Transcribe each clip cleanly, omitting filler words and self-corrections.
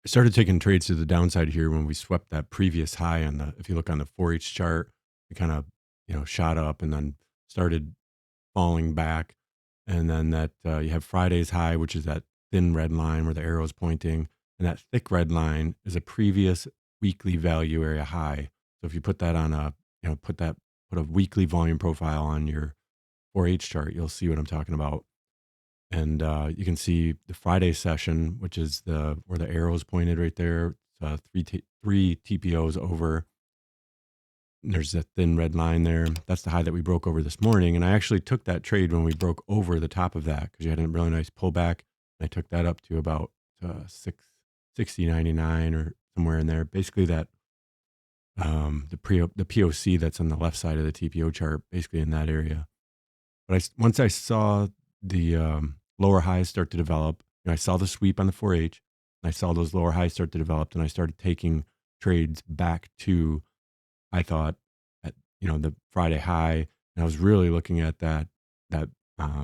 I started taking trades to the downside here when we swept that previous high on the, if you look on the 4H chart, it kind of, shot up and then started falling back. And then that you have Friday's high, which is that thin red line where the arrow is pointing. And that thick red line is a previous weekly value area high. So if you put that on a, put a weekly volume profile on your 4H chart, you'll see what I'm talking about. And you can see the Friday session, which is the where the arrow is pointed right there. Three TPOs over. And there's a thin red line there. That's the high that we broke over this morning. And I actually took that trade when we broke over the top of that because you had a really nice pullback. I took that up to about 60.99 or somewhere in there. Basically, that the POC that's on the left side of the TPO chart, basically in that area. But once I saw the lower highs start to develop, I saw the sweep on the 4H. And I saw those lower highs start to develop, and I started taking trades back to, I thought, at the Friday high. And I was really looking at that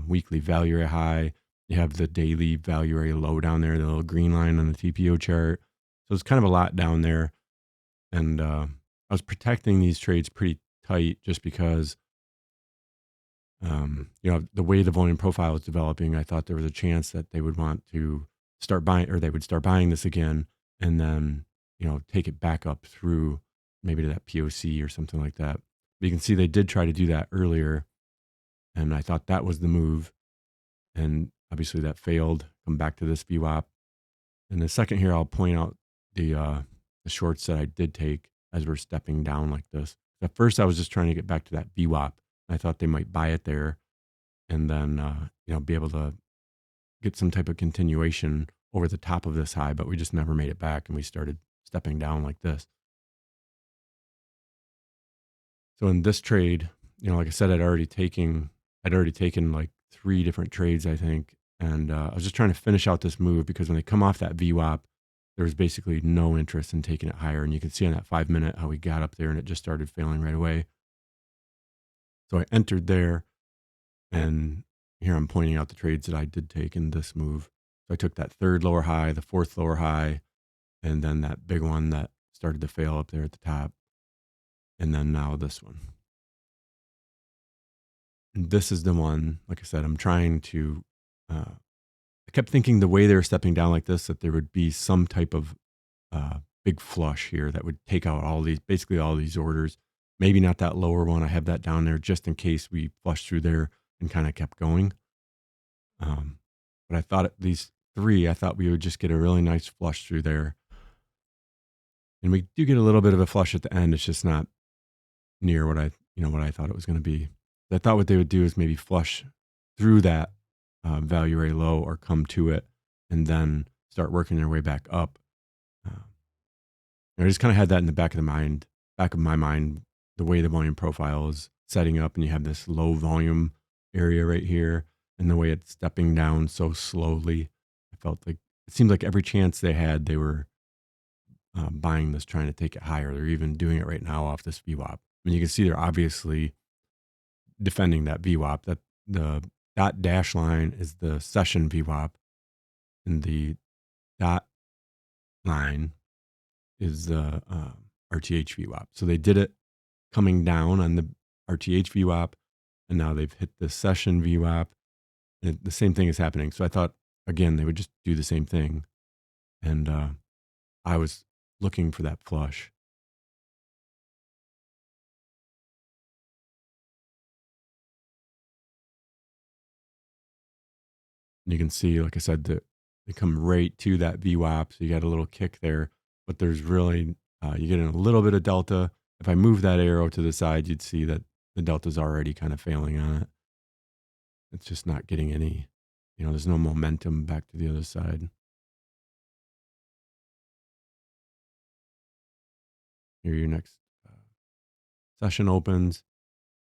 weekly value area high. You have the daily value area low down there, the little green line on the TPO chart. So it's kind of a lot down there, and I was protecting these trades pretty tight just because. The way the volume profile was developing, I thought there was a chance that they would want to start buying, or they would start buying this again, and then, take it back up through maybe to that POC or something like that. But you can see they did try to do that earlier, and I thought that was the move, and obviously that failed. Come back to this VWAP. In the second here, I'll point out the shorts that I did take as we're stepping down like this. At first, I was just trying to get back to that VWAP. I thought they might buy it there and then, be able to get some type of continuation over the top of this high, but we just never made it back and we started stepping down like this. So in this trade, like I said, I'd already taken like 3 different trades, I think. And I was just trying to finish out this move because when they come off that VWAP, there was basically no interest in taking it higher. And you can see on that 5-minute how we got up there and it just started failing right away. So I entered there, and here I'm pointing out the trades that I did take in this move. So I took that third lower high, the fourth lower high, and then that big one that started to fail up there at the top. And then now this one. And this is the one, like I said, I'm trying to, I kept thinking the way they were stepping down like this, that there would be some type of big flush here that would take out basically all these orders. Maybe not that lower one. I have that down there just in case we flushed through there and kind of kept going. But I thought these 3, I thought we would just get a really nice flush through there. And we do get a little bit of a flush at the end. It's just not near what I thought it was going to be. I thought what they would do is maybe flush through that value area low or come to it and then start working their way back up. I just kind of had that in the back of my mind, the way the volume profile is setting up, and you have this low volume area right here, and the way it's stepping down so slowly. I felt like it seemed like every chance they had, they were buying this, trying to take it higher. They're even doing it right now off this VWAP. I mean, you can see they're obviously defending that VWAP. That the dot dash line is the session VWAP, and the dot line is the RTH VWAP. So they did it coming down on the RTH VWAP, and now they've hit the session VWAP. And the same thing is happening. So I thought, again, they would just do the same thing. And I was looking for that flush. And you can see, like I said, that they come right to that VWAP. So you got a little kick there, but there's really, you get in a little bit of delta. If I move that arrow to the side, you'd see that the delta's already kind of failing on it. It's just not getting any, there's no momentum back to the other side. Here your next session opens,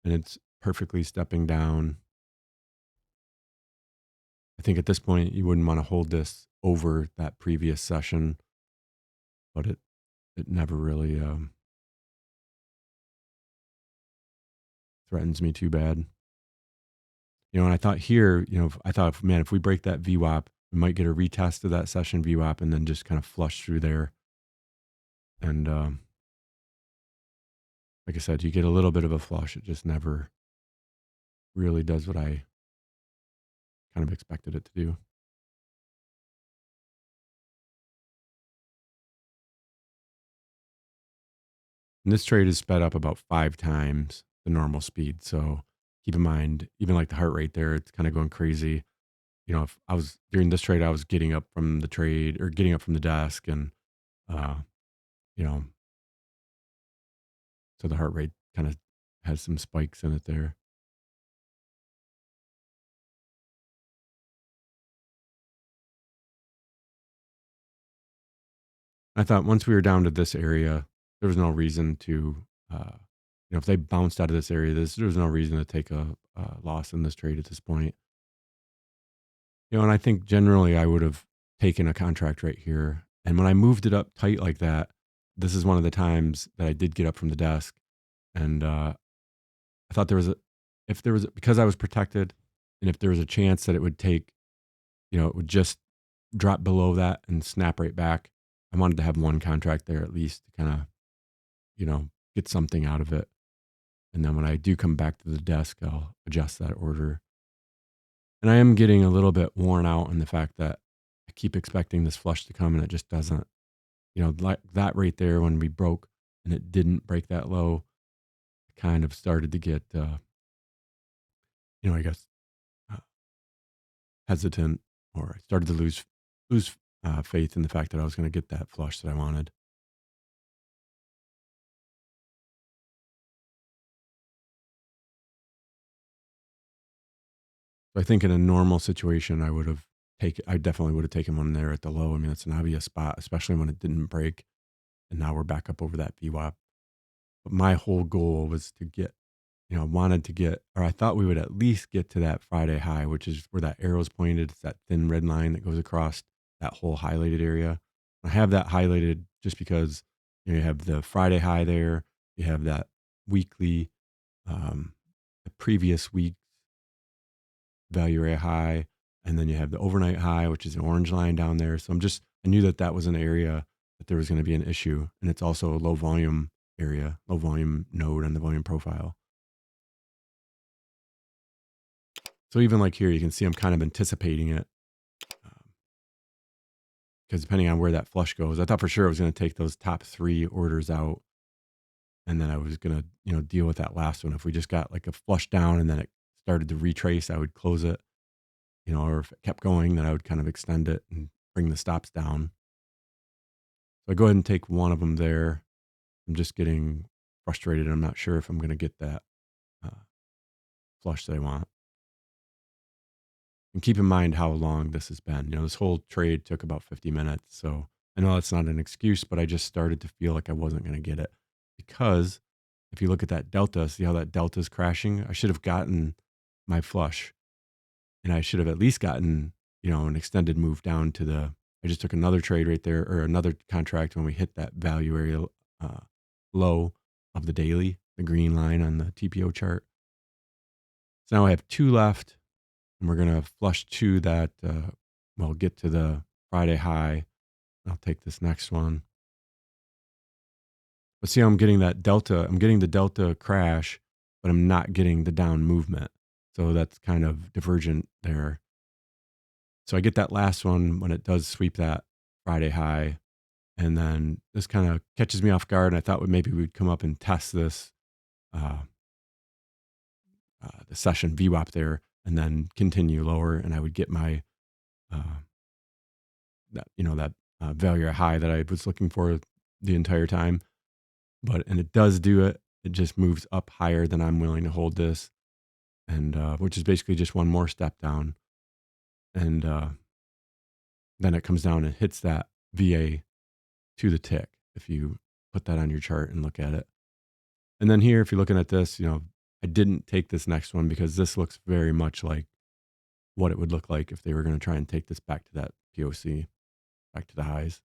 and it's perfectly stepping down. I think at this point, you wouldn't want to hold this over that previous session, but it never really threatens me too bad. And I thought here, man, if we break that VWAP, We might get a retest of that session VWAP and then just kind of flush through there. And like I said, you get a little bit of a flush. It just never really does what I kind of expected it to do. And this trade is sped up about 5 times the normal speed. So keep in mind, even like the heart rate there, it's kind of going crazy. You know, if I was during this trade, I was getting up from the trade or getting up from the desk and, uh, you know, so the heart rate kind of has some spikes in it there. I thought once we were down to this area, there was no reason to, if they bounced out of this area, there was no reason to take a loss in this trade at this point. And I think generally I would have taken a contract right here. And when I moved it up tight like that, this is one of the times that I did get up from the desk. And I thought because I was protected, and if there was a chance that it would take, it would just drop below that and snap right back. I wanted to have one contract there at least to kind of, get something out of it. And then when I do come back to the desk, I'll adjust that order. And I am getting a little bit worn out in the fact that I keep expecting this flush to come and it just doesn't. Like that right there when we broke and it didn't break that low, I kind of started to get, I guess, uh, hesitant, or I started to lose faith in the fact that I was going to get that flush that I wanted. So I think in a normal situation, I definitely would have taken one there at the low. I mean, it's an obvious spot, especially when it didn't break. And now we're back up over that VWAP. But my whole goal was to get, wanted to get, or I thought we would at least get to that Friday high, which is where that arrow's pointed. It's that thin red line that goes across that whole highlighted area. I have that highlighted just because you have the Friday high there. You have that weekly, the previous week value area high, and then you have the overnight high, which is an orange line down there. So I knew that that was an area that there was going to be an issue, and it's also a low volume area, low volume node on the volume profile. So even like here, you can see I'm kind of anticipating it, because depending on where that flush goes, I thought for sure I was going to take those top 3 orders out, and then I was going to deal with that last one. If we just got like a flush down and then it started to retrace, I would close it. Or if it kept going, then I would kind of extend it and bring the stops down. So I go ahead and take one of them there. I'm just getting frustrated. I'm not sure if I'm going to get that flush that I want. And keep in mind how long this has been. This whole trade took about 50 minutes. So I know that's not an excuse, but I just started to feel like I wasn't going to get it. Because if you look at that delta, see how that delta is crashing? I should have gotten my flush. And I should have at least gotten, an extended move down to I just took another trade right there, or another contract when we hit that value area low of the daily, the green line on the TPO chart. So now I have 2 left, and we're going to flush to that, get to the Friday high. I'll take this next one. But see how I'm getting that delta, I'm getting the delta crash, but I'm not getting the down movement. So that's kind of divergent there. So I get that last one when it does sweep that Friday high. And then this kind of catches me off guard. And I thought maybe we'd come up and test this, the session VWAP there, and then continue lower. And I would get my, that value high that I was looking for the entire time. And it does do it. It just moves up higher than I'm willing to hold this. And which is basically just one more step down. And then it comes down and hits that VA to the tick, if you put that on your chart and look at it. And then here, if you're looking at this, I didn't take this next one because this looks very much like what it would look like if they were going to try and take this back to that POC, back to the highs.